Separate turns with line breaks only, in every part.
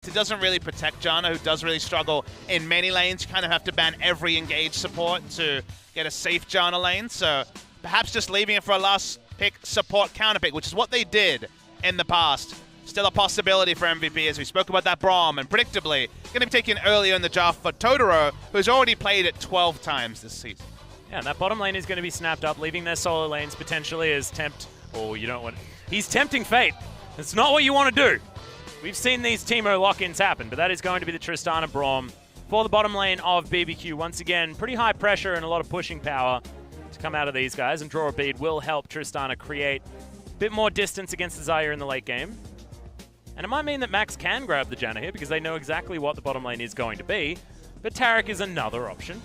It doesn't really protect Janna, who does really struggle in many lanes. You kind of have to ban every engaged support to get a safe Janna lane. So perhaps just leaving it for a last pick support counter pick, which is what they did in the past. Still a possibility for MVP, as we spoke about that Braum, and predictably going to be taken earlier in the draft for Totoro, who's already played it 12 times this season.
Yeah, and that bottom lane is going to be snapped up, leaving their solo lanes potentially as you don't want... He's tempting fate. It's not what you want to do. We've seen these Teemo lock-ins happen, but that is going to be the Tristana Braum for the bottom lane of BBQ. Once again, pretty high pressure and a lot of pushing power to come out of these guys, and draw a bead will help Tristana create a bit more distance against the Xayah in the late game. And it might mean that Max can grab the Janna here because they know exactly what the bottom lane is going to be, but Taric is another option.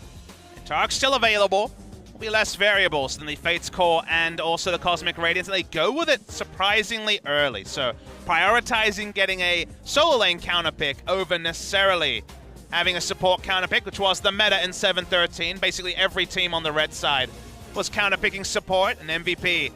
Tarik's still available. Will be less variables than the Fate's Core and also the Cosmic Radiance, and they go with it surprisingly early. So prioritizing getting a solo lane counter pick over necessarily having a support counter pick, which was the meta in 7-13. Basically every team on the red side was counter picking support, and MVP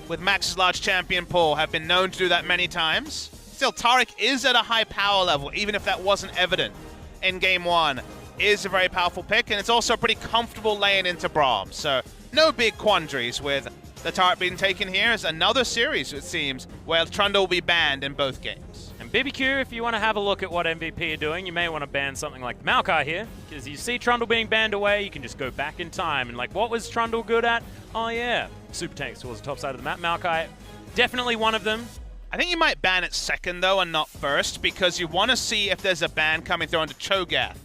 with Max's large champion pool have been known to do that many times. Still, Taric is at a high power level, even if that wasn't evident in Game 1. Is a very powerful pick, and it's also a pretty comfortable lane into Braum. So no big quandaries with the Taric being taken here. As another series, it seems, where Trundle will be banned in both games.
And BBQ, if you want to have a look at what MVP are doing, you may want to ban something like Maokai here, because you see Trundle being banned away, you can just go back in time. And like, what was Trundle good at? Oh yeah, super tanks towards the top side of the map. Maokai, definitely one of them.
I think you might ban it second, though, and not first, because you want to see if there's a ban coming through onto Cho'Gath.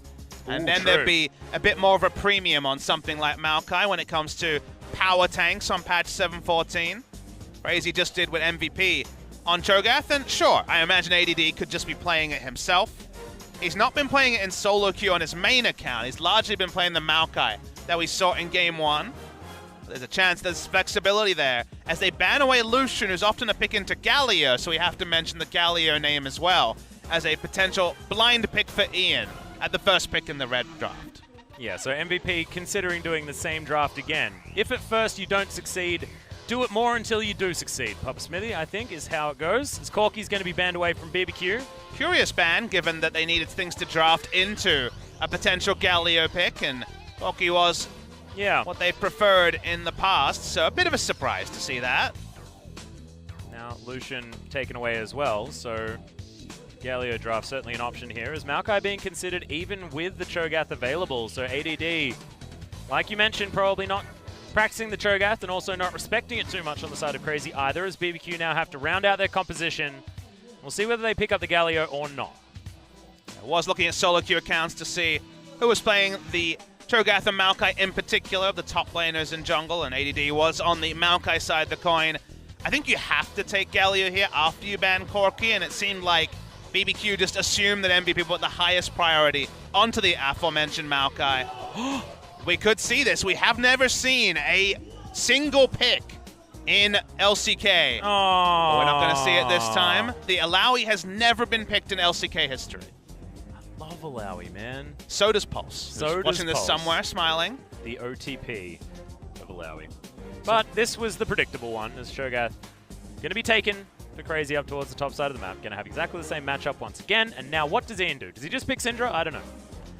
And then there'd be a bit more of a premium on something like Maokai when it comes to power tanks on patch 7.14. Crazy just did with MVP on Cho'Gath, and sure, I imagine ADD could just be playing it himself. He's not been playing it in solo queue on his main account. He's largely been playing the Maokai that we saw in Game 1. There's a chance there's flexibility there, as they ban away Lucian, who's often a pick into Galio, so we have to mention the Galio name as well, as a potential blind pick for Ian at the first pick in the red draft.
Yeah, so MVP considering doing the same draft again. If at first you don't succeed, do it more until you do succeed. Papa Smithy, I think, is how it goes. As Corky's going to be banned away from BBQ.
Curious ban, given that they needed things to draft into a potential Galio pick, and Corky was what they preferred in the past, so a bit of a surprise to see that.
Now Lucian taken away as well, so Galio draft certainly an option here. Is Maokai being considered even with the Cho'Gath available? So ADD, like you mentioned, probably not practicing the Cho'Gath and also not respecting it too much on the side of Crazy either, as BBQ now have to round out their composition. We'll see whether they pick up the Galio or not.
I was looking at solo queue accounts to see who was playing the Cho'Gath and Maokai in particular, the top laners in jungle, and ADD was on the Maokai side of the coin. I think you have to take Galio here after you ban Corky, and it seemed like BBQ just assumed that MVP put the highest priority onto the aforementioned Maokai. We could see this. We have never seen a single pick in LCK.
Oh,
we're not going to see it this time. The Alawi has never been picked in LCK history.
I love Alawi, man.
So does Pulse.
So does
watching this
Pulse.
somewhere, smiling.
The OTP of Alawi. But this was the predictable one, as Cho'Gath going to be taken for Crazy up towards the top side of the map. Going to have exactly the same matchup once again. And now what does Ian do? Does he just pick Syndra? I don't know.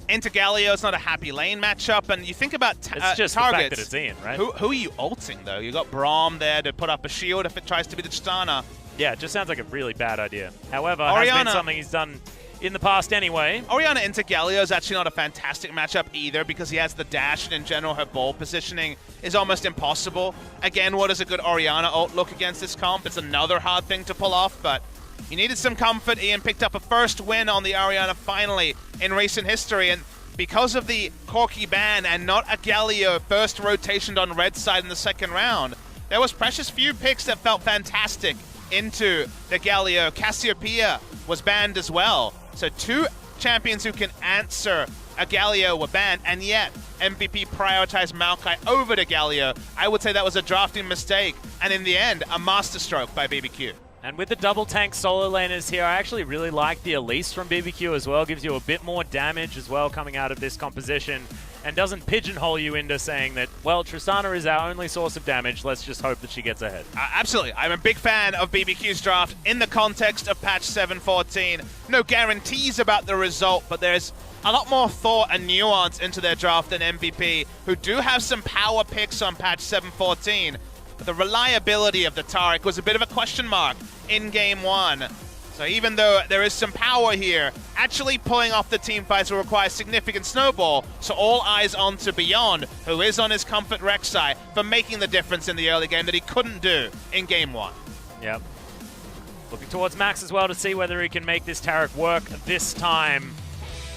Into Galio, it's not a happy lane matchup, and you think about
it's just
targets.
The fact that it's Ian, right?
Who are you ulting, though? You got Braum there to put up a shield if it tries to be the Tristana.
Yeah, it just sounds like a really bad idea. However, it has been something he's done in the past anyway.
Orianna into Galio is actually not a fantastic matchup either, because he has the dash, and in general her ball positioning is almost impossible. Again, what does a good Orianna ult look against this comp? It's another hard thing to pull off, but he needed some comfort. Ian picked up a first win on the Orianna finally in recent history, and because of the Corky ban and not a Galio first rotationed on red side in the second round, there was precious few picks that felt fantastic into the Galio. Cassiopeia was banned as well. So two champions who can answer a Galio were banned, and yet MVP prioritized Maokai over to Galio. I would say that was a drafting mistake, and in the end, a masterstroke by BBQ.
And with the double tank solo laners here, I actually really like the Elise from BBQ as well. Gives you a bit more damage as well coming out of this composition. And doesn't pigeonhole you into saying that, well, Tristana is our only source of damage. Let's just hope that she gets ahead.
Absolutely. I'm a big fan of BBQ's draft in the context of patch 7.14. No guarantees about the result, but there's a lot more thought and nuance into their draft than MVP, who do have some power picks on patch 7.14. But the reliability of the Taric was a bit of a question mark in Game 1. So even though there is some power here, actually pulling off the team fights will require significant snowball. So all eyes on to Beyond, who is on his comfort Rek'Sai, for making the difference in the early game that he couldn't do in Game 1.
Yep. Looking towards Max as well to see whether he can make this Taric work this time.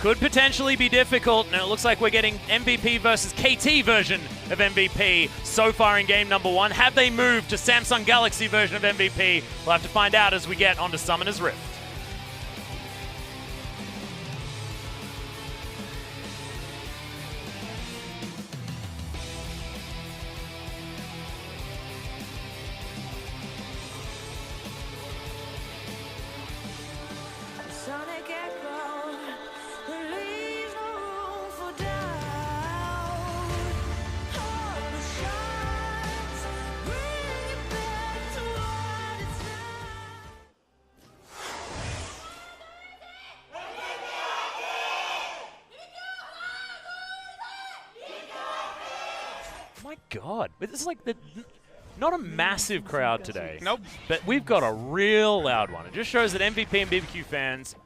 Could potentially be difficult. Now it looks like we're getting MVP versus KT version of MVP so far in game number 1. Have they moved to Samsung Galaxy version of MVP? We'll have to find out as we get onto Summoner's Rift. My God, this is like not a massive crowd today.
Nope.
But we've got a real loud one. It just shows that MVP and BBQ fans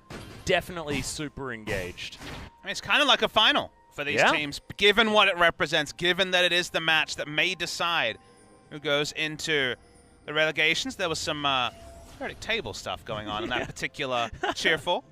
definitely super engaged.
I mean, it's kind of like a final for these teams, given what it represents, given that it is the match that may decide who goes into the relegations. There was some periodic table stuff going on in that particular cheerful.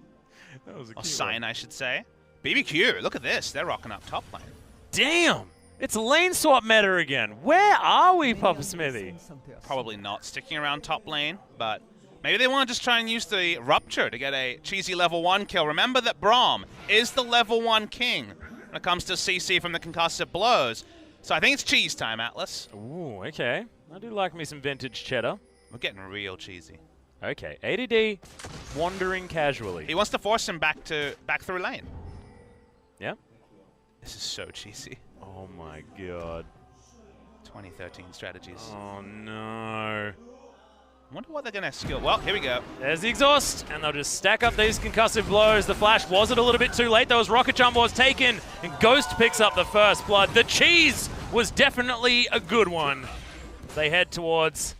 That was a
or sign, I should say. BBQ, look at this. They're rocking up top lane.
Damn! It's lane swap meta again. Where are we, Papa Smithy?
Probably not sticking around top lane, but maybe they want to just try and use the Rupture to get a cheesy level 1 kill. Remember that Braum is the level 1 king when it comes to CC from the concussive blows. So I think it's cheese time, Atlas.
Ooh, okay. I do like me some vintage cheddar.
We're getting real cheesy.
Okay, ADD wandering casually.
He wants to force him back through lane.
Yeah.
This is so cheesy.
Oh my God.
2013 strategies.
Oh no.
I wonder what they're going to skill. Well, here we go.
There's the exhaust, and they'll just stack up these concussive blows. The flash, was it a little bit too late? There was rocket jump was taken, and Ghost picks up the first blood. The cheese was definitely a good one. They head towards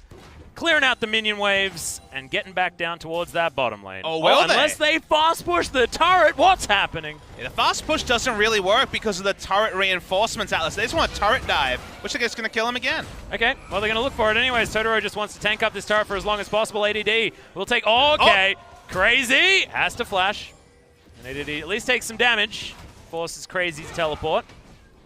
clearing out the minion waves and getting back down towards that bottom lane.
Oh, will they?
Unless they fast push the turret, what's happening?
Yeah, the fast push doesn't really work because of the turret reinforcements, Atlas. They just want a turret dive, which I guess is going to kill him again.
Okay, well, they're going to look for it anyways. Totoro just wants to tank up this turret for as long as possible. ADD will take... Okay, Crazy has to flash. And ADD at least takes some damage. Forces Crazy to teleport.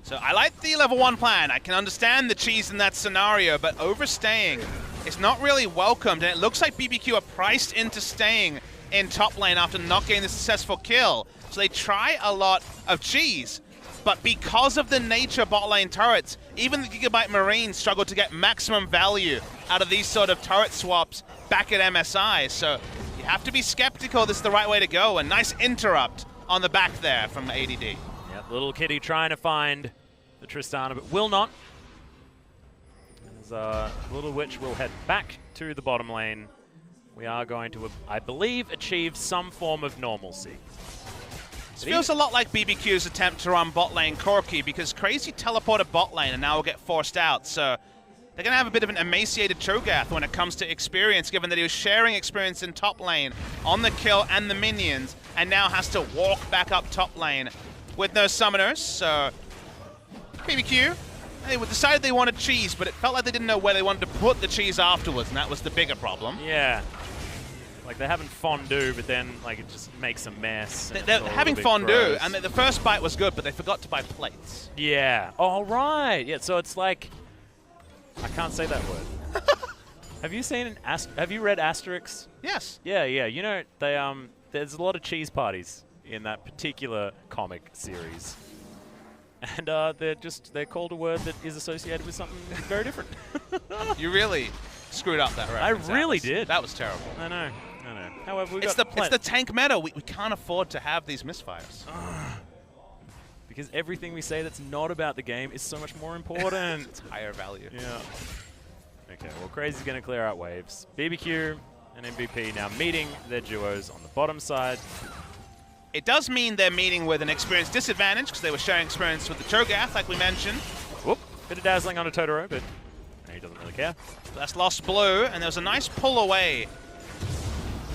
So I like the level 1 plan. I can understand the cheese in that scenario, but overstaying is not really welcomed. And it looks like BBQ are priced into staying in top lane after not getting the successful kill. So they try a lot of cheese, but because of the nature of bot lane turrets, even the Gigabyte Marines struggle to get maximum value out of these sort of turret swaps back at MSI. So you have to be skeptical this is the right way to go. A nice interrupt on the back there from ADD.
Yep, little kitty trying to find the Tristana, but will not. As Little Witch will head back to the bottom lane. We are going to, I believe, achieve some form of normalcy.
This feels a lot like BBQ's attempt to run bot lane Corki, because Crazy teleported bot lane and now will get forced out. So they're going to have a bit of an emaciated Cho'Gath when it comes to experience, given that he was sharing experience in top lane on the kill and the minions, and now has to walk back up top lane with no summoners. So BBQ, they decided they wanted cheese, but it felt like they didn't know where they wanted to put the cheese afterwards, and that was the bigger problem.
Yeah. Like, they're having fondue, but then, like, it just makes a mess.
They're having fondue,
gross.
and the first bite was good, but they forgot to buy plates.
Yeah. Oh, right. Yeah, so it's like... I can't say that word. Have you seen have you read Asterix?
Yes.
Yeah, yeah. You know, they there's a lot of cheese parties in that particular comic series. And they're called a word that is associated with something very different.
You really screwed up that reference.
I really did.
That was terrible.
I know. However,
It's the tank meta. We can't afford to have these misfires.
Because everything we say that's not about the game is so much more important.
It's higher value.
Yeah. Okay, well, Crazy's going to clear out waves. BBQ and MVP now meeting their duos on the bottom side.
It does mean they're meeting with an experience disadvantage because they were sharing experience with the Cho'Gath, like we mentioned.
Whoop. Bit of dazzling on a Totoro, but he doesn't really care.
That's lost blue, and there was a nice pull away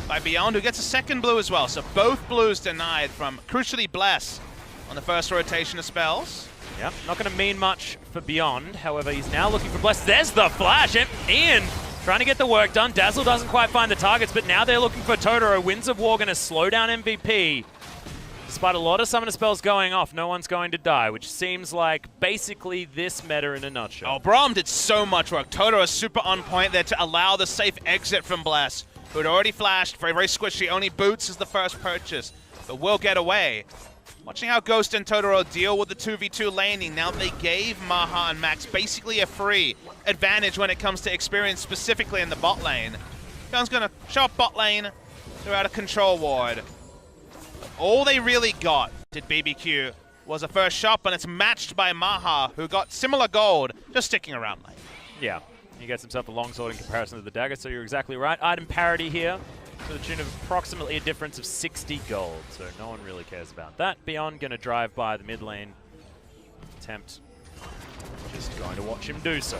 by Beyond, who gets a second blue as well. So both blues denied from, crucially, Bless on the first rotation of spells.
Yep, not going to mean much for Beyond. However, he's now looking for Bless. There's the flash. Ian trying to get the work done. Dazzle doesn't quite find the targets, but now they're looking for Totoro. Winds of War going to slow down MVP. Despite a lot of summoner spells going off, no one's going to die, which seems like basically this meta in a nutshell.
Oh, Braum did so much work. Totoro is super on point there to allow the safe exit from Bless, who had already flashed. Very, very squishy. Only boots is the first purchase, but will get away. Watching how Ghost and Totoro deal with the 2v2 laning. Now they gave Maha and Max basically a free advantage when it comes to experience, specifically in the bot lane. Gun's going to show up bot lane. They're out of control ward. All they really got, did BBQ, was a first shot, but it's matched by Maha, who got similar gold, just sticking around lane.
Yeah, he gets himself a longsword in comparison to the dagger, so you're exactly right. Item parity here, to the tune of approximately a difference of 60 gold, so no one really cares about that. Beyond going to drive by the mid lane, attempt, just going to watch him do so.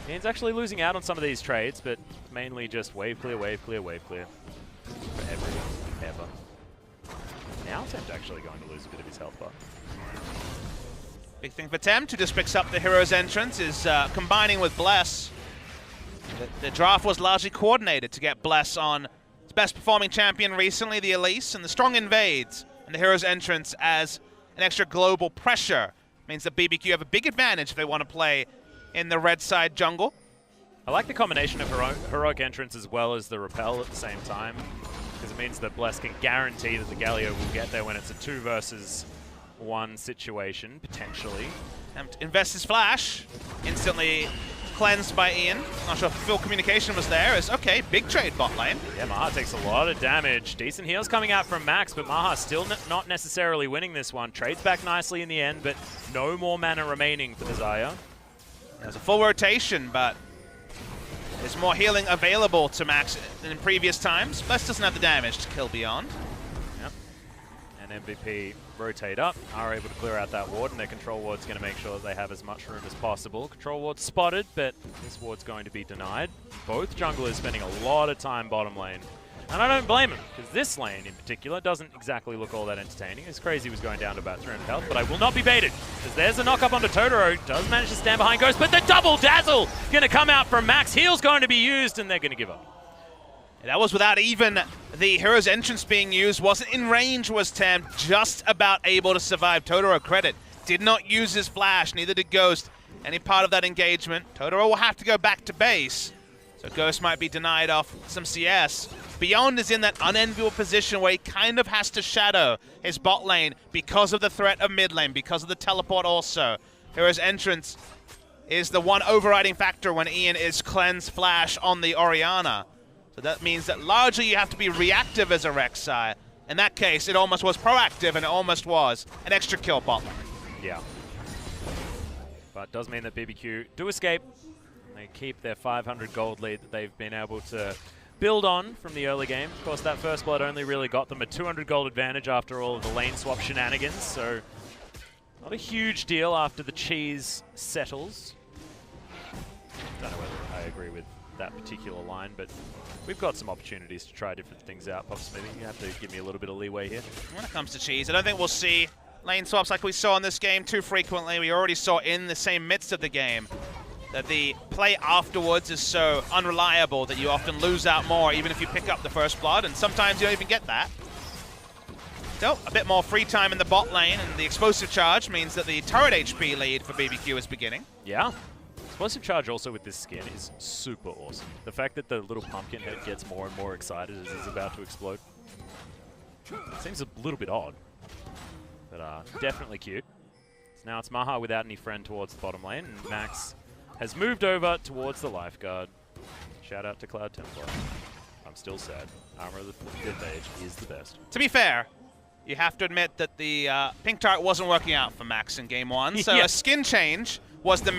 He's actually losing out on some of these trades, but mainly just wave clear, wave clear, wave clear. For everyone, ever. Now Tempt actually going to lose a bit of his health bar.
Big thing for Tempt, who just picks up the hero's entrance, is combining with Bless. The draft was largely coordinated to get Bless on his best performing champion recently, the Elise, and the strong invades, and the hero's entrance as an extra global pressure. Means that BBQ have a big advantage if they want to play in the red side jungle.
I like the combination of heroic entrance as well as the repel at the same time, because it means that Bless can guarantee that the Galio will get there when it's a 2 versus 1 situation, potentially.
Invests his flash, instantly cleansed by Ian. Not sure if full communication was there. It's okay, big trade bot lane.
Yeah, Maha takes a lot of damage. Decent heals coming out from Max, but Maha still not necessarily winning this one. Trades back nicely in the end, but no more mana remaining for the Xayah.
There's a full rotation, but there's more healing available to Max than in previous times. Bless doesn't have the damage to kill Beyond.
Yep. And MVP rotate up, are able to clear out that ward, and their control ward's going to make sure that they have as much room as possible. Control ward spotted, but this ward's going to be denied. Both junglers spending a lot of time bottom lane. And I don't blame him, because this lane in particular doesn't exactly look all that entertaining. It's Crazy was going down to about 300 health, but I will not be baited, because there's a knock up onto Totoro. Does manage to stand behind Ghost, but the double dazzle going to come out from Max. Heal's going to be used, and they're going to give up.
That was without even the hero's entrance being used. Wasn't in range, was Tempt. Just about able to survive. Totoro credit. Did not use his flash, neither did Ghost. Any part of that engagement. Totoro will have to go back to base. So Ghost might be denied off some CS. Beyond is in that unenviable position where he kind of has to shadow his bot lane because of the threat of mid lane, because of the teleport also. Hero's entrance is the one overriding factor when Ian is cleanse flash on the Orianna. So that means that largely you have to be reactive as a Rek'Sai. In that case, it almost was proactive, and it almost was an extra kill bot lane.
Yeah. But it does mean that BBQ do escape. They keep their 500 gold lead that they've been able to build on from the early game. Of course, that first blood only really got them a 200 gold advantage after all of the lane swap shenanigans, so not a huge deal after the cheese settles. Don't know whether I agree with that particular line, but we've got some opportunities to try different things out. Pop Smithy, you have to give me a little bit of leeway here.
When it comes to cheese, I don't think we'll see lane swaps like we saw in this game too frequently. We already saw in the same midst of the game that the play afterwards is so unreliable that you often lose out more even if you pick up the first blood, and sometimes you don't even get that. So, a bit more free time in the bot lane, and the explosive charge means that the turret HP lead for BBQ is beginning.
Yeah. Explosive charge also with this skin is super awesome. The fact that the little pumpkin head gets more and more excited as he's about to explode. Seems a little bit odd, but definitely cute. So now it's Maha without any friend towards the bottom lane, and Max has moved over towards the lifeguard. Shout out to Cloud Templar. I'm still sad. Armor of the Fifth Age is the best.
To be fair, you have to admit that the pink turret wasn't working out for Max in game 1, so
Yeah.
a skin change was the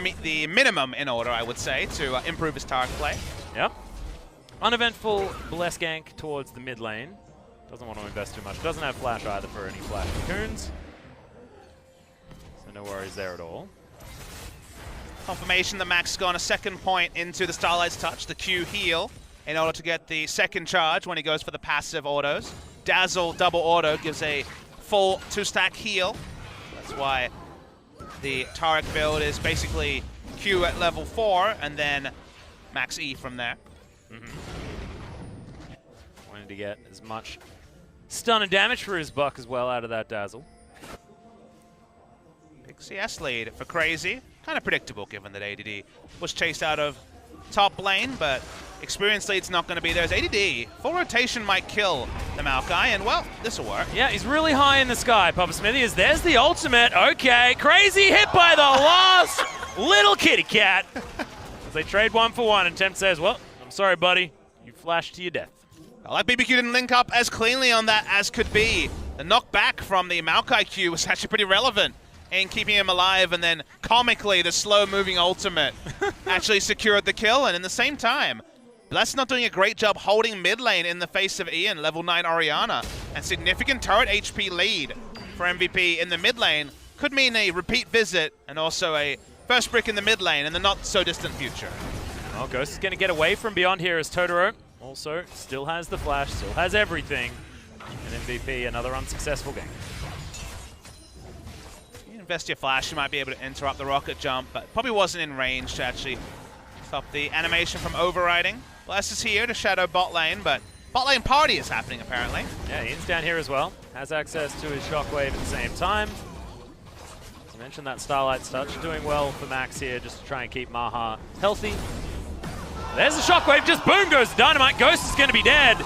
minimum in order, I would say, to improve his turret play.
Yep. Uneventful Bless gank towards the mid lane. Doesn't want to invest too much. Doesn't have flash either for any flash cocoons. So no worries there at all.
Confirmation that Max has gone a second point into the Starlight's Touch, the Q heal, in order to get the second charge when he goes for the passive autos. Dazzle double auto gives a full 2-stack heal. That's why the Taric build is basically Q at level 4 and then Max E from there.
Wanting to get as much stun and damage for his buck as well out of that Dazzle.
Big CS lead for Crazy. Kind of predictable given that ADD was chased out of top lane, but experience lead's not going to be there. As ADD, full rotation might kill the Maokai, and well, this will work.
Yeah, he's really high in the sky, Papa Smithy. There's the ultimate. Okay, Crazy hit by the last little kitty cat. As they trade 1 for 1, and Temp says, well, I'm sorry, buddy. You flashed to your death.
I like BBQ didn't link up as cleanly on that as could be. The knockback from the Maokai Q was actually pretty relevant in keeping him alive, and then comically the slow-moving ultimate actually secured the kill, and in the same time, Bless not doing a great job holding mid lane in the face of Ian, level 9 Orianna, and significant turret HP lead for MVP in the mid lane could mean a repeat visit and also a first brick in the mid lane in the not-so-distant future.
Well, Ghost is going to get away from beyond here as Totoro also still has the flash, still has everything. And MVP, another unsuccessful game.
Invest your flash, you might be able to interrupt the rocket jump, but probably wasn't in range to actually stop the animation from overriding. Bless is here to shadow bot lane, but bot lane party is happening apparently.
Yeah, Ian's down here as well. Has access to his shockwave at the same time. As I mentioned, that Starlight's Touch doing well for Max here, just to try and keep Maha healthy. There's the shockwave, just boom goes the dynamite. Ghost is going to be dead.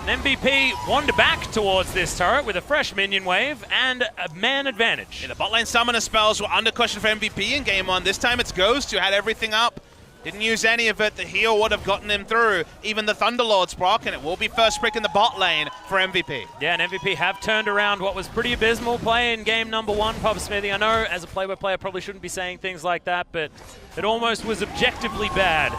And MVP wander back towards this turret with a fresh minion wave and a man advantage.
Yeah, the bot lane summoner spells were under cushion for MVP in game 1. This time it's Ghost who had everything up. Didn't use any of it. The heal would have gotten him through. Even the Thunderlord's proc, and it will be first pick in the bot lane for MVP.
Yeah, and MVP have turned around what was pretty abysmal play in game number 1, Papa Smithy. I know as a play-by-play I probably shouldn't be saying things like that, but it almost was objectively bad.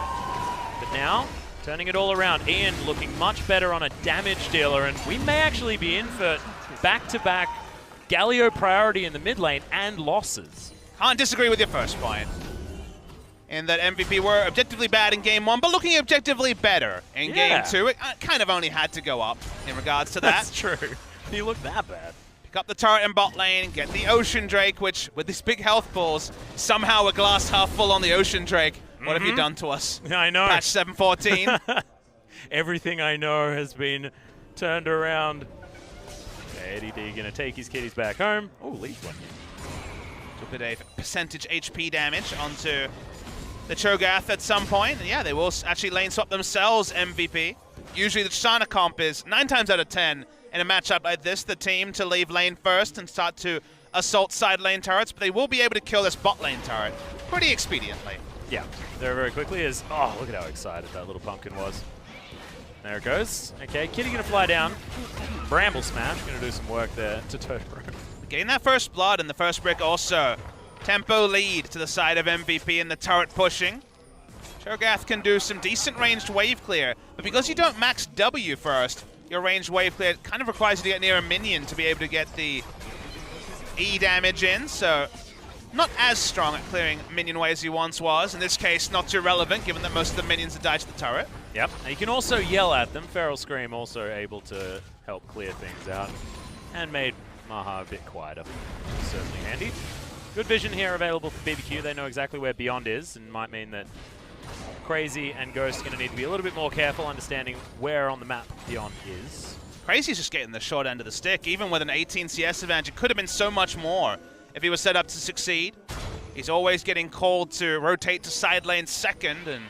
But now, turning it all around. Ian looking much better on a damage dealer, and we may actually be in for back-to-back Galio priority in the mid lane and losses.
Can't disagree with your first point. In that MVP were objectively bad in game 1, but looking objectively better in game 2. It kind of only had to go up in regards to that.
That's true. He looked that bad.
Pick up the turret in bot lane, get the Ocean Drake, which with these big health pools, somehow a glass half full on the Ocean Drake. What have you done to us?
I know.
Patch 7.14.
Everything I know has been turned around. Eddie D gonna take his kitties back home. Oh, leads one.
Took a bit of percentage HP damage onto the Cho'Gath at some point. And yeah, they will actually lane swap themselves MVP. Usually the Tristana comp is 9 times out of 10 in a matchup like this, the team to leave lane first and start to assault side lane turrets, but they will be able to kill this bot lane turret pretty expediently.
Yeah, very, very quickly as, oh, look at how excited that little pumpkin was. There it goes. Okay, Kitty gonna fly down. Bramble Smash gonna do some work there to Totoro.
Getting that first blood and the first brick also. Tempo lead to the side of MVP and the turret pushing. Cho'Gath can do some decent ranged wave clear, but because you don't max W first, your ranged wave clear kind of requires you to get near a minion to be able to get the E damage in, so not as strong at clearing minion waves as he once was. In this case, not too relevant, given that most of the minions have died to the turret.
Yep, and you can also yell at them. Feral Scream also able to help clear things out and made Maha a bit quieter. Certainly handy. Good vision here available for BBQ. They know exactly where Beyond is, and might mean that Crazy and Ghost are going to need to be a little bit more careful understanding where on the map Beyond is.
Crazy's just getting the short end of the stick. Even with an 18 CS advantage, it could have been so much more if he was set up to succeed. He's always getting called to rotate to side lane second, and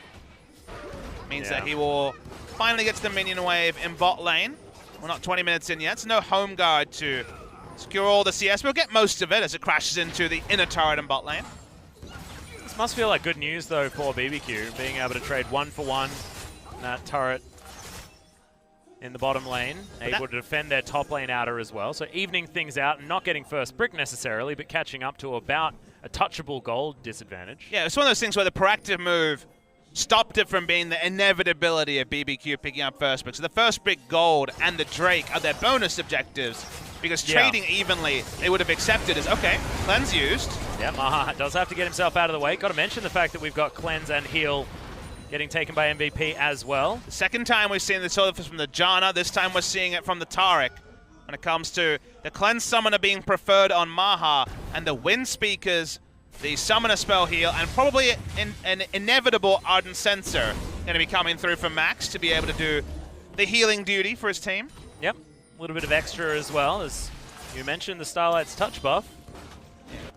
means that he will finally get to the minion wave in bot lane. We're not 20 minutes in yet, so no home guard to secure all the CS. We'll get most of it as it crashes into the inner turret in bot lane.
This must feel like good news, though, for BBQ, being able to trade 1 for 1 that turret in the bottom lane, able to defend their top lane outer as well. So evening things out and not getting first brick necessarily, but catching up to about a touchable gold disadvantage.
Yeah, it's one of those things where the proactive move stopped it from being the inevitability of BBQ picking up first brick. So the first brick gold and the Drake are their bonus objectives, because trading evenly, they would have accepted as, okay, cleanse used.
Yeah, Maha does have to get himself out of the way. Got to mention the fact that we've got cleanse and heal getting taken by MVP as well.
The second time we've seen this sort of from the Janna, this time we're seeing it from the Taric. When it comes to the Cleanse Summoner being preferred on Maha, and the Wind Speakers, the Summoner spell heal, and probably an inevitable Ardent Sensor going to be coming through from Max to be able to do the healing duty for his team.
Yep, a little bit of extra as well, as you mentioned the Starlight's touch buff.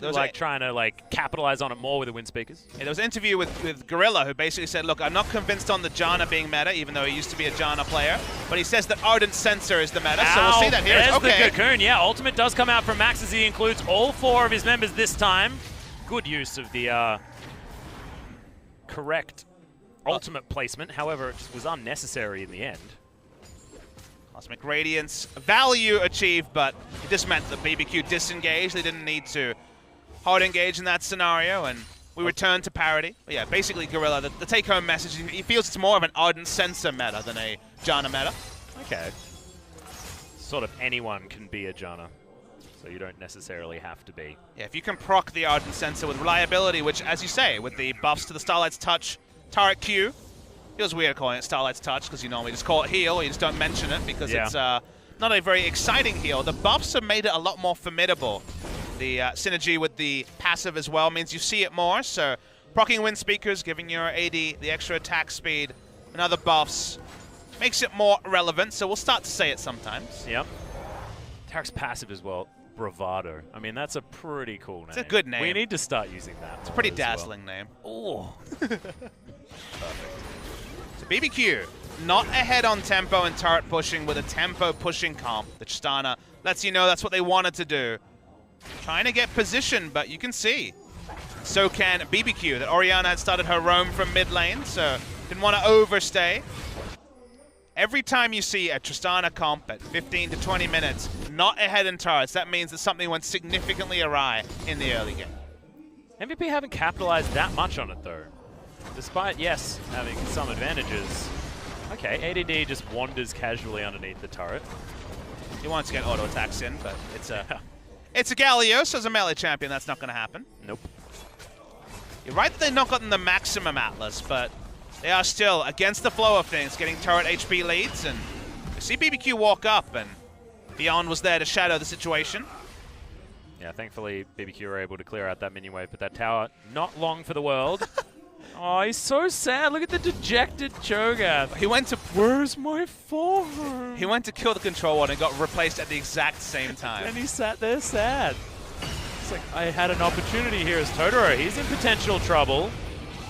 Like trying to capitalize on it more with the Wind Speakers. Yeah,
there was an interview with Gorilla who basically said, look, I'm not convinced on the Janna being meta, even though he used to be a Janna player, but he says that Ardent Sensor is the meta, so we'll see that here.
There's the Cocoon, yeah, ultimate does come out from Max as he includes all 4 of his members this time. Good use of the correct ultimate placement, however, it was unnecessary in the end.
Cosmic Radiance, value achieved, but it just meant that BBQ disengaged. They didn't need to hard engage in that scenario, and we return to parity. But yeah, basically Gorilla, the take-home message, he feels it's more of an Ardent Sensor meta than a Janna meta.
Okay. Sort of anyone can be a Janna, so you don't necessarily have to be.
Yeah, if you can proc the Ardent Sensor with reliability, which, as you say, with the buffs to the Starlight's Touch, Turret Q, feels weird calling it Starlight's Touch, because you normally just call it heal, or you just don't mention it, because it's not a very exciting heal. The buffs have made it a lot more formidable. The synergy with the passive as well means you see it more, so proccing Wind Speakers, giving your AD the extra attack speed and other buffs makes it more relevant, so we'll start to say it sometimes.
Yep. Taric's passive as well, Bravado. I mean, that's a pretty cool name.
It's a good name.
We need to start using that.
It's a pretty dazzling name.
Oh.
Perfect. So BBQ, not ahead on tempo and turret pushing with a tempo pushing comp. The Tristana lets you know that's what they wanted to do. Trying to get position, but you can see. So can BBQ, that Orianna had started her roam from mid lane, so didn't want to overstay. Every time you see a Tristana comp at 15 to 20 minutes, not ahead in turrets, that means that something went significantly awry in the early game.
MVP haven't capitalized that much on it, though. Despite, yes, having some advantages. Okay, ADD just wanders casually underneath the turret.
He wants to get auto attacks in, but it's a... It's a Galio, so as a melee champion, that's not going to happen.
Nope.
You're right that they've not gotten the maximum Atlas, but they are still, against the flow of things, getting turret HP leads, and you see BBQ walk up, and Beyond was there to shadow the situation.
Yeah, thankfully, BBQ were able to clear out that minion wave, but that tower, not long for the world. Oh, he's so sad. Look at the dejected Cho'Gath.
He went to...
Where's my farm?
He went to kill the control one and got replaced at the exact same time.
And he sat there sad. It's like, I had an opportunity here as Totoro. He's in potential trouble.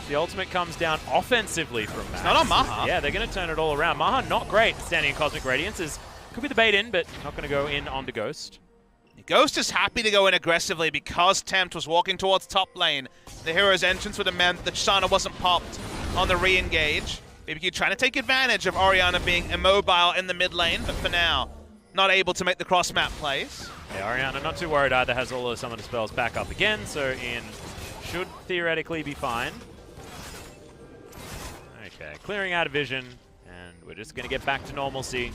The ultimate comes down offensively from Max.
It's not on Maha.
Yeah, they're going to turn it all around. Maha, not great standing in Cosmic Radiance. Could be the bait in, but not going to go in onto Ghost.
Ghost is happy to go in aggressively because Tempt was walking towards top lane. The hero's entrance would have meant that Tristana wasn't popped on the re-engage. BBQ trying to take advantage of Orianna being immobile in the mid lane, but for now, not able to make the cross-map plays.
Yeah, Orianna not too worried either, has all the summoner spells back up again, so in should theoretically be fine. Okay, clearing out of vision, and we're just going to get back to normalcy.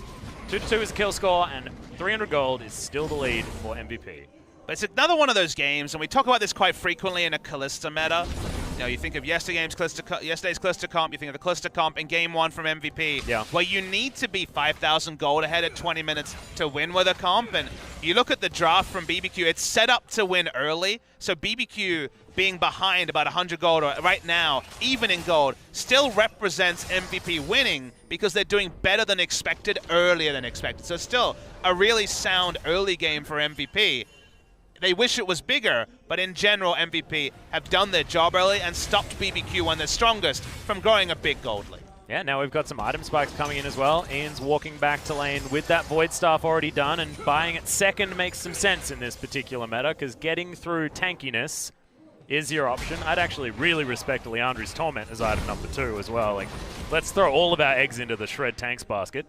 2-2 is a kill score, and 300 gold is still the lead for MVP.
But it's another one of those games, and we talk about this quite frequently in a Kalista meta. You know, you think of yesterday's Kalista comp, you think of the Kalista comp in game 1 from MVP, where you need to be 5,000 gold ahead at 20 minutes to win with a comp, and you look at the draft from BBQ, it's set up to win early, so BBQ being behind about 100 gold right now, even in gold, still represents MVP winning because they're doing better than expected, earlier than expected. So still a really sound early game for MVP. They wish it was bigger, but in general, MVP have done their job early and stopped BBQ when they're strongest from growing a big gold lead.
Yeah, now we've got some item spikes coming in as well. Ian's walking back to lane with that Void Staff already done, and buying it second makes some sense in this particular meta, because getting through tankiness is your option. I'd actually really respect Leandri's Torment as item number 2 as well. Like, let's throw all of our eggs into the Shred Tanks basket.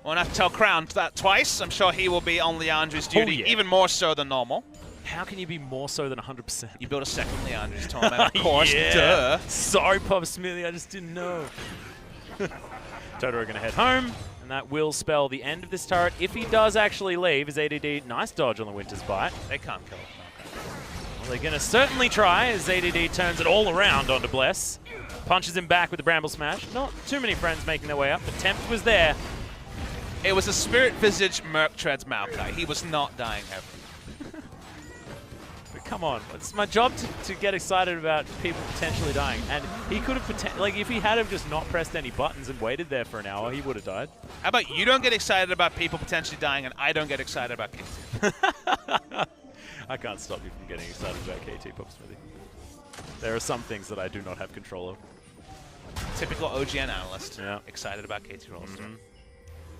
Won't have to tell Crown that twice. I'm sure he will be on Leandri's duty, even more so than normal.
How can you be more so than 100%?
You build a second Leandri's Torment, of course.
Yeah.
Duh.
Sorry, Pop Smithy, I just didn't know. Totoro gonna head home, and that will spell the end of this turret. If he does actually leave, his ADD, nice dodge on the Winter's Bite.
They can't kill him.
Well, they're gonna certainly try as ADD turns it all around onto Bless. Punches him back with the Bramble Smash. Not too many friends making their way up. The tempt was there.
It was a Spirit Visage Merc Treads Maokai. He was not dying ever.
But come on, it's my job to get excited about people potentially dying. And he could have, like, if he had have just not pressed any buttons and waited there for an hour, he would have died.
How about you don't get excited about people potentially dying, and I don't get excited about KT?
I can't stop you from getting excited about KT, Pop Smithy. There are some things that I do not have control of.
Typical OGN analyst.
Yeah.
Excited about KT Rolster.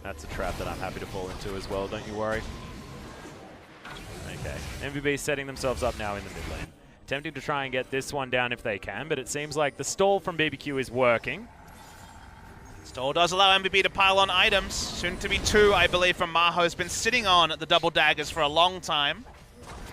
That's a trap that I'm happy to fall into as well, don't you worry. Okay, MVB setting themselves up now in the mid lane. Attempting to try and get this one down if they can, but it seems like the stall from BBQ is working.
Stall does allow MVB to pile on items. Soon to be 2, I believe, from Maho. Has been sitting on the double daggers for a long time.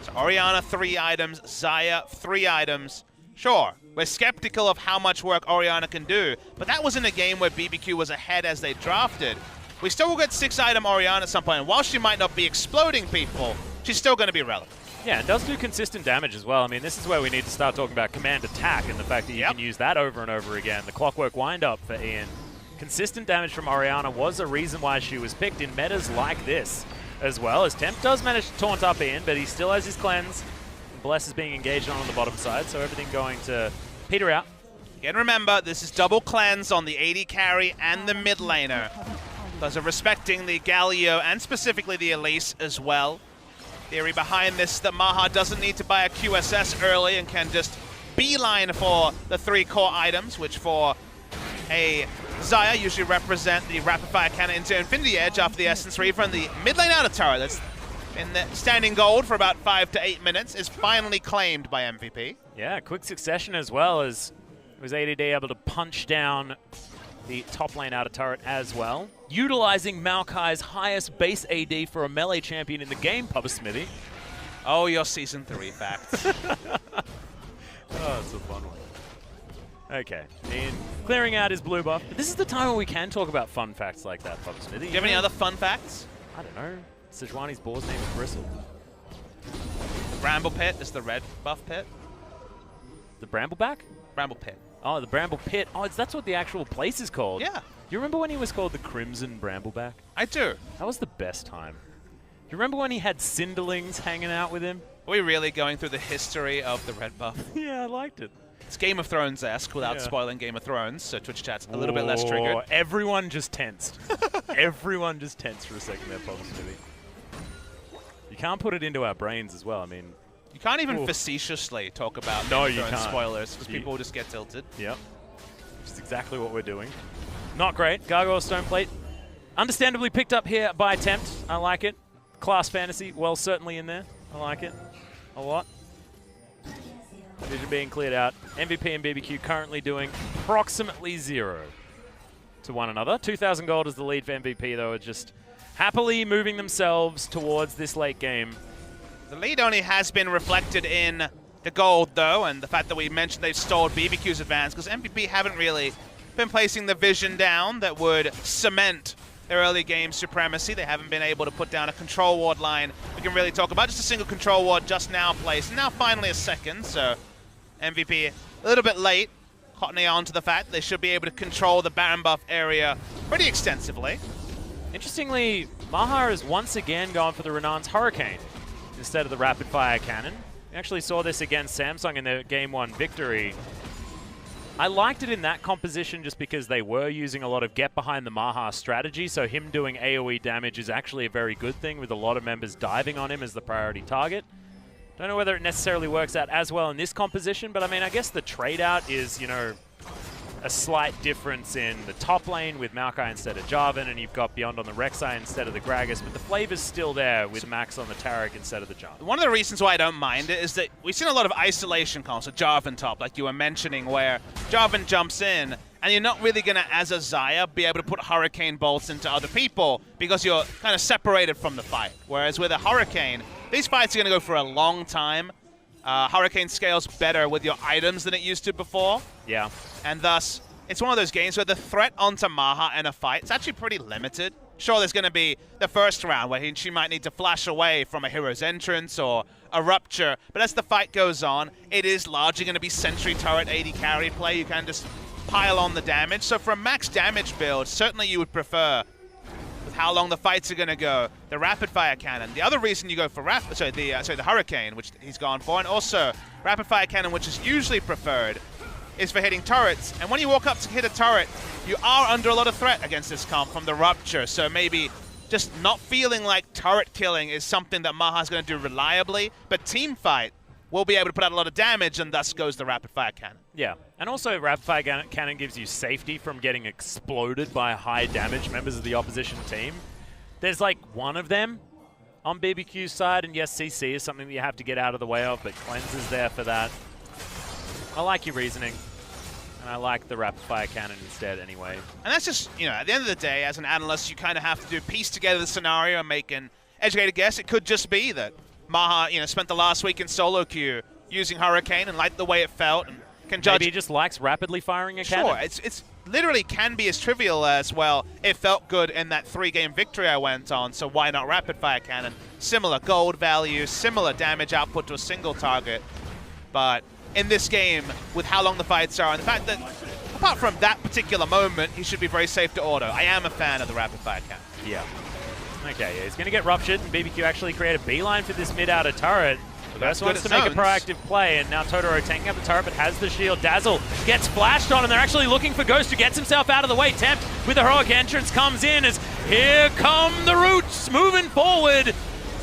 So Orianna 3 items, Xayah 3 items. Sure, we're skeptical of how much work Orianna can do, but that was in a game where BBQ was ahead as they drafted. We still will get 6-item Orianna at some point, and while she might not be exploding people, she's still going to be relevant.
Yeah, it does do consistent damage as well. I mean, this is where we need to start talking about command attack and the fact that you can use that over and over again. The Clockwork Wind-Up for Ian. Consistent damage from Orianna was a reason why she was picked in metas like this as well, as Temp does manage to taunt up Ian, but he still has his cleanse. Bless is being engaged on the bottom side, so everything going to peter out.
Again, remember, this is double cleanse on the AD carry and the mid laner. Those are respecting the Galio and specifically the Elise as well. Theory behind this that Maha doesn't need to buy a QSS early and can just beeline for the 3 core items, which for a Xayah usually represent the rapid fire cannon into Infinity Edge after the Essence Reaver, and the mid lane outer tower that's in the standing gold for about 5 to 8 minutes is finally claimed by MVP.
Yeah, quick succession as well, as was ADD able to punch down the top lane outer turret as well. Utilizing Maokai's highest base AD for a melee champion in the game, Papa Smithy.
Oh, your Season 3 facts.
Oh, it's a fun one. Okay, Ian clearing out his blue buff. But this is the time when we can talk about fun facts like that, Papa Smithy.
Do you have any other fun facts?
I don't know. Sejuani's boar's name is Bristle.
The Bramble Pit is the red buff pit.
The Brambleback?
Bramble Pit.
Oh, the Bramble Pit. Oh, that's what the actual place is called.
Yeah.
You remember when he was called the Crimson Brambleback?
I do.
That was the best time. You remember when he had Cinderlings hanging out with him?
Are we really going through the history of the red buff?
Yeah, I liked it.
It's Game of Thrones-esque without spoiling Game of Thrones, so Twitch chat's a little bit less triggered.
Everyone just tensed. Everyone just tensed for a second there, Papa Smithy. You can't put it into our brains as well. I mean,
you can't even facetiously talk about Game of Thrones spoilers because people will just get tilted.
Yep. Which is exactly what we're doing. Not great. Gargoyle Stoneplate. Understandably picked up here by Tempt. I like it. Class Fantasy, well, certainly in there. I like it a lot. Vision being cleared out. MVP and BBQ currently doing approximately 0 to one another. 2,000 gold is the lead for MVP, though. It's just happily moving themselves towards this late game.
The lead only has been reflected in the gold, though, and the fact that we mentioned they've stalled BBQ's advance, because MVP haven't really been placing the vision down that would cement their early game supremacy. They haven't been able to put down a control ward line we can really talk about. Just a single control ward just now placed, and now finally a second, so MVP a little bit late, cottoning on to the fact that they should be able to control the Baron buff area pretty extensively.
Interestingly, Maha has once again gone for the Renan's Hurricane instead of the Rapid Fire Cannon. We actually saw this against Samsung in their Game 1 victory. I liked it in that composition just because they were using a lot of get behind the Maha strategy, so him doing AoE damage is actually a very good thing with a lot of members diving on him as the priority target. Don't know whether it necessarily works out as well in this composition, but I mean, I guess the trade out is, you know, a slight difference in the top lane with Maokai instead of Jarvan, and you've got Beyond on the Rek'Sai instead of the Gragas, but the flavor's still there with Max on the Taric instead of the Jarvan.
One of the reasons why I don't mind it is that we've seen a lot of isolation comps, a Jarvan top, like you were mentioning, where Jarvan jumps in, and you're not really going to, as a Xayah, be able to put Hurricane bolts into other people because you're kind of separated from the fight. Whereas with a Hurricane, these fights are going to go for a long time. Hurricane scales better with your items than it used to before.
Yeah.
And thus, it's one of those games where the threat onto Maha in a fight is actually pretty limited. Sure, there's going to be the first round where she might need to flash away from a hero's entrance or a rupture, but as the fight goes on, it is largely going to be sentry turret AD carry play. You can just pile on the damage. So for a max damage build, certainly you would prefer, with how long the fights are going to go, the rapid fire cannon. The other reason you go for the Hurricane, which he's gone for, and also rapid fire cannon, which is usually preferred, is for hitting turrets. And when you walk up to hit a turret, you are under a lot of threat against this comp from the rupture. So maybe just not feeling like turret killing is something that Maha's going to do reliably, but team fight will be able to put out a lot of damage, and thus goes the rapid fire cannon.
Yeah, and also rapid fire cannon gives you safety from getting exploded by high damage members of the opposition team. There's like one of them on BBQ's side, and yes, CC is something that you have to get out of the way of, but Cleanse is there for that. I like your reasoning, and I like the rapid fire cannon instead anyway. And
that's just, you know, at the end of the day, as an analyst, you kind of have to piece together the scenario and make an educated guess. It could just be that Maha, you know, spent the last week in solo queue using Hurricane and liked the way it felt and can judge.
Maybe he just likes rapidly firing a cannon.
Sure, it's literally can be as trivial as, well, it felt good in that 3-game victory I went on, so why not rapid fire cannon? Similar gold value, similar damage output to a single target. But in this game, with how long the fights are, and the fact that, apart from that particular moment, he should be very safe to auto. I am a fan of the rapid fire cannon.
Yeah. Okay, yeah, he's going to get ruptured, and BBQ actually create a beeline for this mid-outer turret. First wants to make a proactive play, and now Totoro tanking up the turret, but has the shield. Dazzle gets flashed on, and they're actually looking for Ghost, who gets himself out of the way. Tempt with the heroic entrance comes in as here come the Roots moving forward.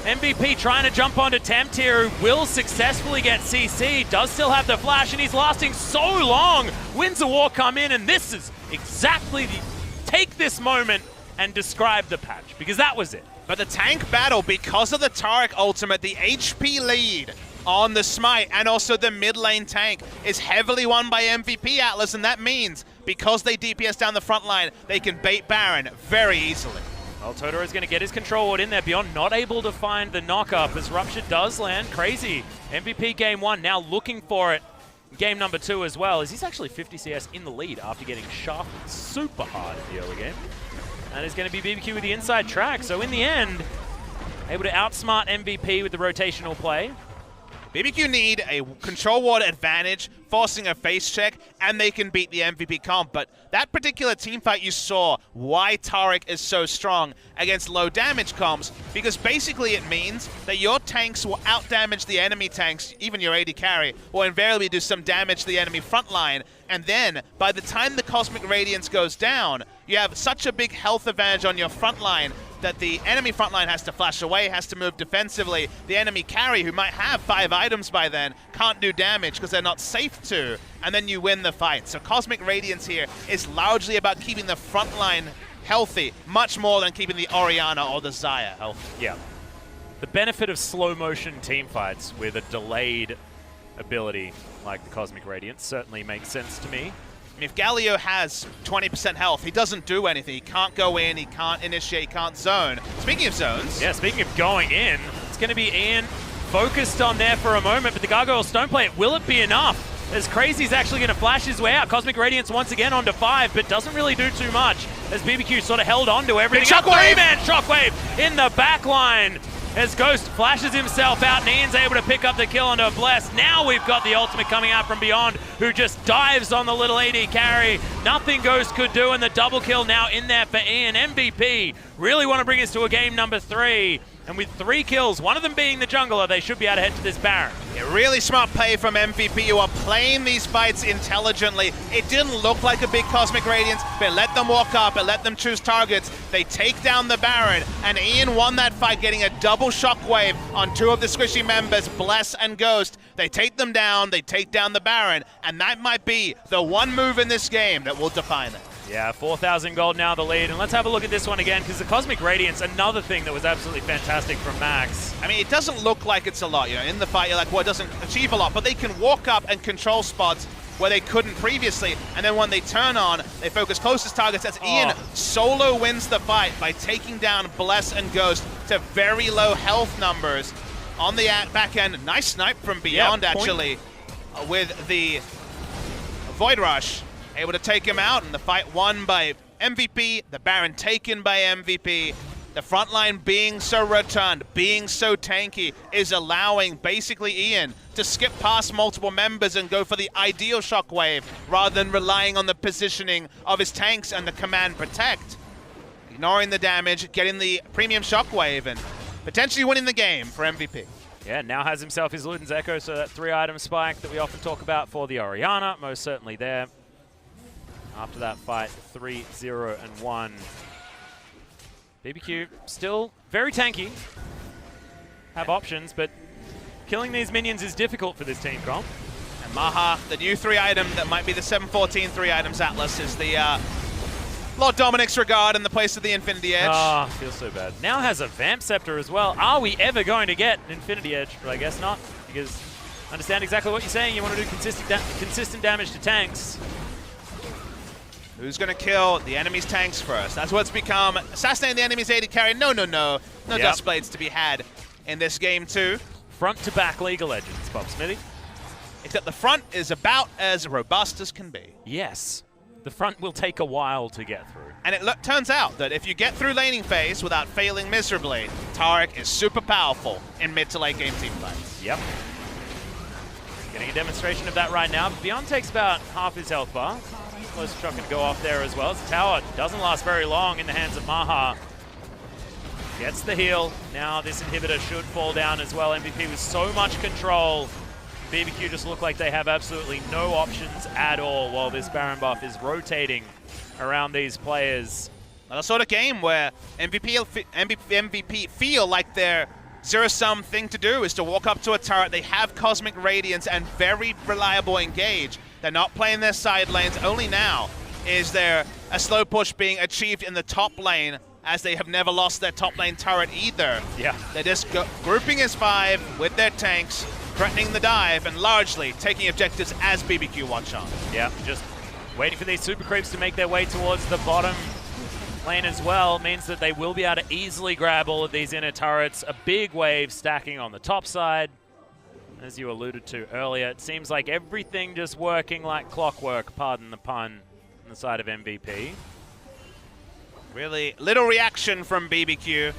MVP trying to jump onto Tempt here, who will successfully get CC, does still have the flash, and he's lasting so long. Winds of War come in, and this is exactly the... Take this moment and describe the patch, because that was it.
But the tank battle, because of the Taric ultimate, the HP lead on the Smite and also the mid lane tank is heavily won by MVP Atlas, and that means because they DPS down the front line, they can bait Baron very easily.
Well, Totoro is going to get his control ward in there. Beyond not able to find the knock-up as Rupture does land. Crazy. MVP game 1 now looking for it. Game number 2 as well, as he's actually 50 CS in the lead after getting shafted super hard in the early game. And it's going to be BBQ with the inside track. So in the end, able to outsmart MVP with the rotational play.
BBQ need a control ward advantage, forcing a face check, and they can beat the MVP comp. But that particular team fight, you saw why Taric is so strong against low damage comps, because basically it means that your tanks will out-damage the enemy tanks, even your AD carry, will invariably do some damage to the enemy front line. And then, by the time the Cosmic Radiance goes down, you have such a big health advantage on your front line that the enemy front line has to flash away, has to move defensively. The enemy carry, who might have 5 items by then, can't do damage because they're not safe to, and then you win the fight. So Cosmic Radiance here is largely about keeping the front line healthy, much more than keeping the Orianna or the Xayah healthy.
Yeah. The benefit of slow motion team fights with a delayed ability like the Cosmic Radiance certainly makes sense to me.
If Galio has 20% health, he doesn't do anything. He can't go in, he can't initiate, he can't zone. Speaking of zones...
Yeah, speaking of going in, it's going to be Ian focused on there for a moment, but the Gargoyle Stone Plate, will it be enough? As Crazy's actually going to flash his way out. Cosmic Radiance once again onto 5, but doesn't really do too much as BBQ sort of held on to everything. Three-man Shockwave in the back line as Ghost flashes himself out, and Ian's able to pick up the kill onto Bless. Now we've got the ultimate coming out from Beyond, who just dives on the little AD carry. Nothing Ghost could do, and the double kill now in there for Ian. MVP really want to bring us to a game number 3. And with 3 kills, one of them being the jungler, they should be able to head to this Baron.
A really smart play from MVP, who are playing these fights intelligently. It didn't look like a big Cosmic Radiance, but let them walk up and let them choose targets. They take down the Baron, and Ian won that fight, getting a double shockwave on 2 of the Squishy members, Bless and Ghost. They take them down, they take down the Baron, and that might be the one move in this game that will define it.
Yeah, 4,000 gold now the lead. And let's have a look at this one again, because the Cosmic Radiance, another thing that was absolutely fantastic from Max.
I mean, it doesn't look like it's a lot. You know, in the fight, you're like, well, it doesn't achieve a lot, but they can walk up and control spots where they couldn't previously. And then when they turn on, they focus closest targets as Ian solo wins the fight by taking down Bless and Ghost to very low health numbers on the back end. Nice snipe from Beyond, actually, with the Void Rush. Able to take him out, and the fight won by MVP, the Baron taken by MVP. The front line being so rotund, being so tanky, is allowing basically Ian to skip past multiple members and go for the ideal shockwave rather than relying on the positioning of his tanks and the command protect. Ignoring the damage, getting the premium shockwave, and potentially winning the game for MVP.
Yeah, now has himself his Luden's Echo, so that 3-item spike that we often talk about for the Orianna, most certainly there. After that fight, 3-0-1. BBQ still very tanky. Have options, but killing these minions is difficult for this team, Comp.
And Maha, the new 3-item that might be the 714 3 items Atlas, is the Lord Dominic's Regard in the place of the Infinity Edge.
Ah, feels so bad. Now has a Vamp Scepter as well. Are we ever going to get an Infinity Edge? But I guess not, because I understand exactly what you're saying. You want to do consistent damage to tanks.
Who's going to kill the enemy's tanks first? That's what's become. Assassinating the enemy's AD carry. No. No Dust Blades to be had in this game too.
Front to back League of Legends, Bob Smithy.
Except the front is about as robust as can be.
Yes. The front will take a while to get through.
And it turns out that if you get through laning phase without failing miserably, Taric is super powerful in mid to late game team fights.
Yep. Getting a demonstration of that right now. Beyond takes about half his health bar. Close shot can go off there as well. The tower doesn't last very long in the hands of Maha. Gets the heal. Now this inhibitor should fall down as well. MVP with so much control. BBQ just look like they have absolutely no options at all while this Baron buff is rotating around these players.
Another sort of game where MVP feel like their zero-sum thing to do is to walk up to a turret. They have Cosmic Radiance and very reliable engage. They're not playing their side lanes. Only now is there a slow push being achieved in the top lane, as they have never lost their top lane turret either.
Yeah.
They're just grouping as 5 with their tanks, threatening the dive, and largely taking objectives as BBQ watch on.
Yeah, just waiting for these super creeps to make their way towards the bottom lane as well. Means that they will be able to easily grab all of these inner turrets. A big wave stacking on the top side. As you alluded to earlier, it seems like everything just working like clockwork, pardon the pun, on the side of MVP.
Really little reaction from BBQ.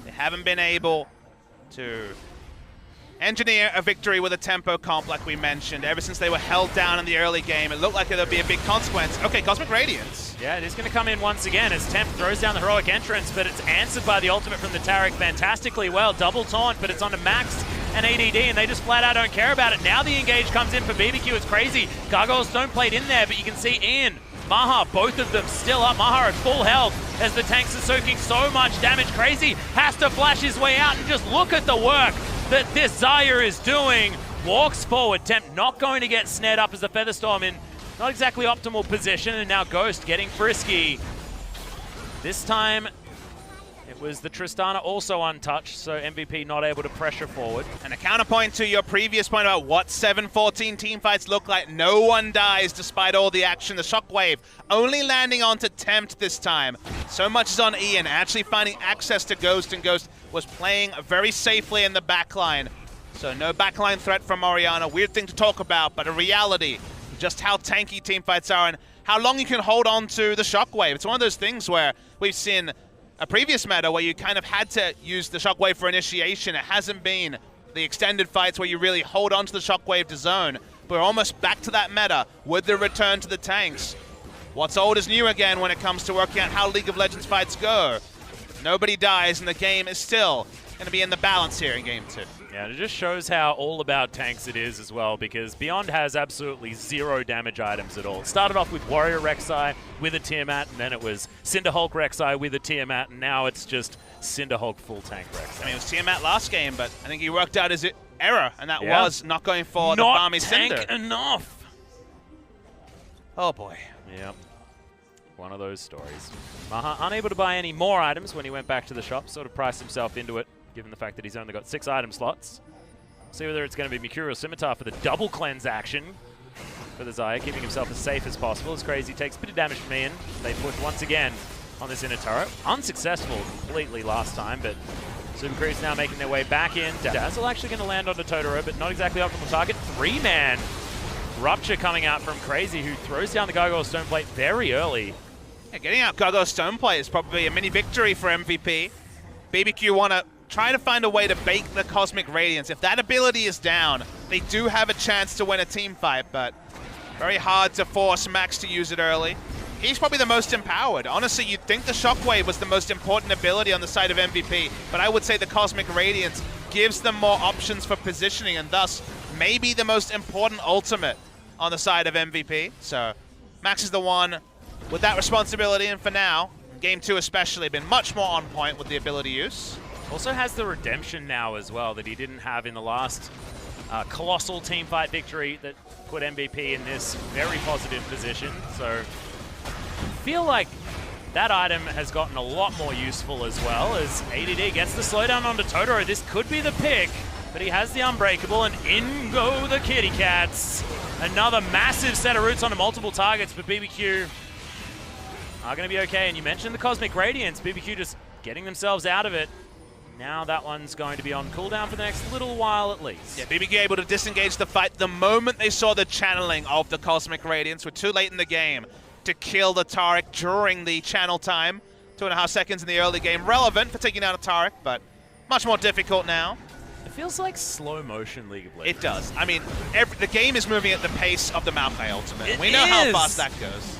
They haven't been able to engineer a victory with a tempo comp like we mentioned. Ever since they were held down in the early game, it looked like it would be a big consequence. Okay, Cosmic Radiance.
Yeah, it is going to come in once again as Temp throws down the heroic entrance, but it's answered by the ultimate from the Taric fantastically well. Double taunt, but it's onto Max and ADD, and they just flat out don't care about it. Now the engage comes in for BBQ. It's crazy. Gargoyles don't play it in there, but you can see Ian, Maha, both of them still up. Maha at full health as the tanks are soaking so much damage. Crazy has to flash his way out, and just look at the work that this Zaya is doing. Walks forward. Temp not going to get snared up as the Featherstorm in not exactly optimal position, and now Ghost getting frisky. This time it was the Tristana also untouched, so MVP not able to pressure forward.
And a counterpoint to your previous point about what 7-14 teamfights look like. No one dies despite all the action. The Shockwave only landing onto Tempt this time. So much is on Ian, actually finding access to Ghost, and Ghost was playing very safely in the backline. So no backline threat from Orianna. Weird thing to talk about, but a reality. Just how tanky teamfights are and how long you can hold on to the Shockwave. It's one of those things where we've seen a previous meta where you kind of had to use the Shockwave for initiation. It hasn't been the extended fights where you really hold on to the Shockwave to zone. But we're almost back to that meta with the return to the tanks. What's old is new again when it comes to working out how League of Legends fights go. Nobody dies and the game is still going to be in the balance here in Game 2.
Yeah, and it just shows how all about tanks it is as well, because Beyond has absolutely 0 damage items at all. It started off with Warrior Rek'Sai with a Tiamat, and then it was Cinderhulk Rek'Sai with a Tiamat, and now it's just Cinderhulk full tank Rek'Sai.
I mean, it was Tiamat last game, but I think he worked out his error, and that was not going for the farmy Cinder.
Not tank enough.
Oh boy.
Yep. One of those stories. Maha unable to buy any more items when he went back to the shop, sort of priced himself into it, given the fact that he's only got 6 item slots. See whether it's going to be Mercurial Scimitar for the double cleanse action for the Xayah, keeping himself as safe as possible. As Crazy takes a bit of damage from Ian. They push once again on this inner turret. Unsuccessful completely last time, but Super Crew's now making their way back in. Dazzle actually going to land onto Totoro, but not exactly optimal target. 3-man Rupture coming out from Crazy, who throws down the Gargoyle Stoneplate very early.
Yeah, getting out Gargoyle Stoneplate is probably a mini victory for MVP. BBQ want to try to find a way to bake the Cosmic Radiance. If that ability is down, they do have a chance to win a team fight, but very hard to force Max to use it early. He's probably the most empowered. Honestly, you'd think the Shockwave was the most important ability on the side of MVP, but I would say the Cosmic Radiance gives them more options for positioning, and thus maybe the most important ultimate on the side of MVP. So Max is the one with that responsibility, and for now, Game 2 especially, been much more on point with the ability use.
Also has the redemption now as well that he didn't have in the last colossal teamfight victory that put MVP in this very positive position. So I feel like that item has gotten a lot more useful as well, as ADD gets the slowdown onto Totoro. This could be the pick, but he has the Unbreakable, and in go the Kitty Cats. Another massive set of roots onto multiple targets, but BBQ are going to be okay. And you mentioned the Cosmic Radiance. BBQ just getting themselves out of it. Now that one's going to be on cooldown for the next little while at least.
Yeah, BBQ able to disengage the fight the moment they saw the channeling of the Cosmic Radiance. We're too late in the game to kill the Taric during the channel time. 2.5 seconds in the early game. Relevant for taking down a Taric, but much more difficult now.
It feels like slow motion League of Legends.
It does. I mean, the game is moving at the pace of the Maokai ultimate. And we know how fast that goes.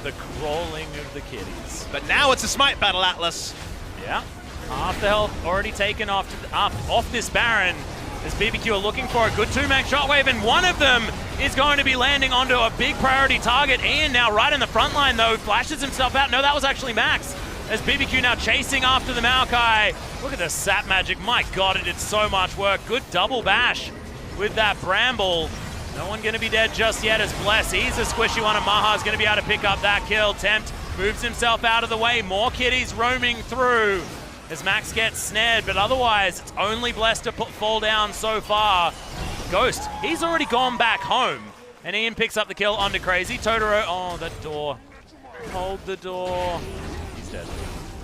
The crawling of the kitties.
But now it's a Smite battle, Atlas.
Yeah. Half the health already taken off this Baron, as BBQ are looking for a good 2-man Shockwave, and one of them is going to be landing onto a big priority target. Ian now right in the front line though, flashes himself out. No, that was actually Max, as BBQ now chasing after the Maokai. Look at the sap magic. My God, it did so much work. Good double bash with that Bramble. No one going to be dead just yet as Bless. He's a squishy one, and Maha's going to be able to pick up that kill. Tempt moves himself out of the way. More kitties roaming through as Max gets snared, but otherwise it's only Bless to fall down so far. Ghost, he's already gone back home, and Ian picks up the kill onto Crazy. Totoro, oh, the door. Hold the door. He's dead.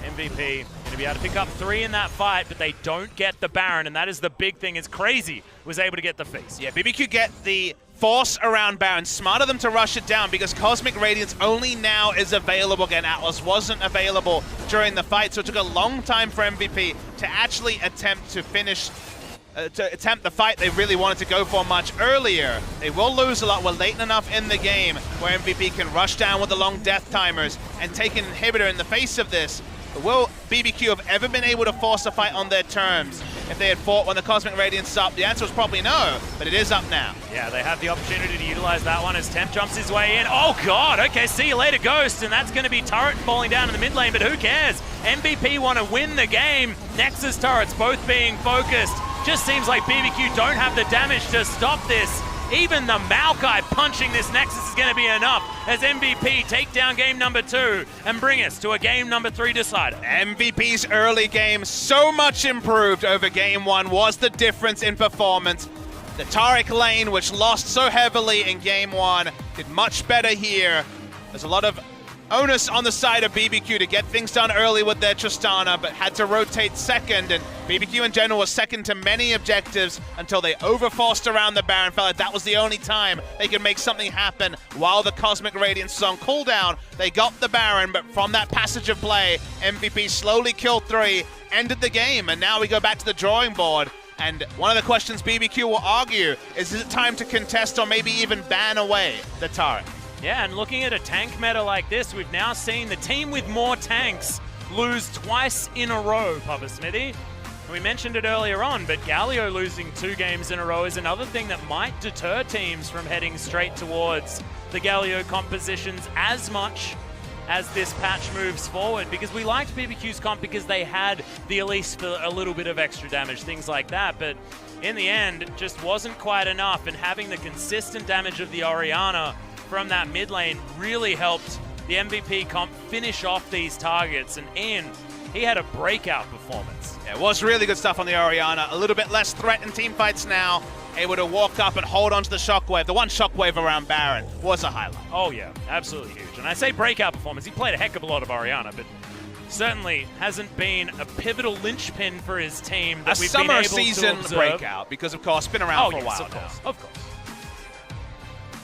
MVP going to be able to pick up 3 in that fight, but they don't get the Baron, and that is the big thing, is Crazy was able to get the face.
Yeah, BBQ get the force around Baron. Smart of them to rush it down, because Cosmic Radiance only now is available again. Atlas wasn't available during the fight, so it took a long time for MVP to actually attempt to finish, the fight they really wanted to go for much earlier. They will lose a lot. We're late enough in the game where MVP can rush down with the long death timers and take an inhibitor in the face of this. But will BBQ have ever been able to force a fight on their terms if they had fought when the Cosmic Radiance is up? The answer was probably no, but it is up now.
Yeah, they have the opportunity to utilize that one as Temp jumps his way in. Oh God, okay, see you later, Ghost, and that's going to be turret falling down in the mid lane, but who cares? MVP want to win the game. Nexus turrets both being focused. Just seems like BBQ don't have the damage to stop this. Even the Maokai punching this Nexus is going to be enough as MVP take down game number 2 and bring us to a game number 3 decider.
MVP's early game so much improved over game 1 was the difference in performance. The Taric lane, which lost so heavily in game 1, did much better here. There's a lot of onus on the side of BBQ to get things done early with their Tristana, but had to rotate second, and BBQ in general was second to many objectives until they overforced around the Baron. Felt like that was the only time they could make something happen while the Cosmic Radiance was on cooldown. They got the Baron, but from that passage of play, MVP slowly killed 3, ended the game, and now we go back to the drawing board. And one of the questions BBQ will argue is it time to contest or maybe even ban away the Taric?
Yeah, and looking at a tank meta like this, we've now seen the team with more tanks lose twice in a row, Papa Smithy. We mentioned it earlier on, but Galio losing 2 games in a row is another thing that might deter teams from heading straight towards the Galio compositions as much as this patch moves forward, because we liked BBQ's comp because they had the Elise for a little bit of extra damage, things like that, but in the end, it just wasn't quite enough, and having the consistent damage of the Orianna from that mid lane really helped the MVP comp finish off these targets, and Ian, he had a breakout performance.
Yeah, it was really good stuff on the Orianna. A little bit less threat in team fights now. Able to walk up and hold onto the shockwave. The one shockwave around Baron was a highlight.
Oh yeah, absolutely huge. And I say breakout performance, he played a heck of a lot of Orianna, but certainly hasn't been a pivotal linchpin for his team that we've been able to observe.
A summer season breakout, because of course, been around for a while
of course,
now.
Of course.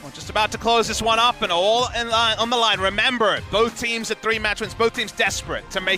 We're just about to close this one up, and all in line, on the line. Remember, both teams at 3 match wins, both teams desperate to make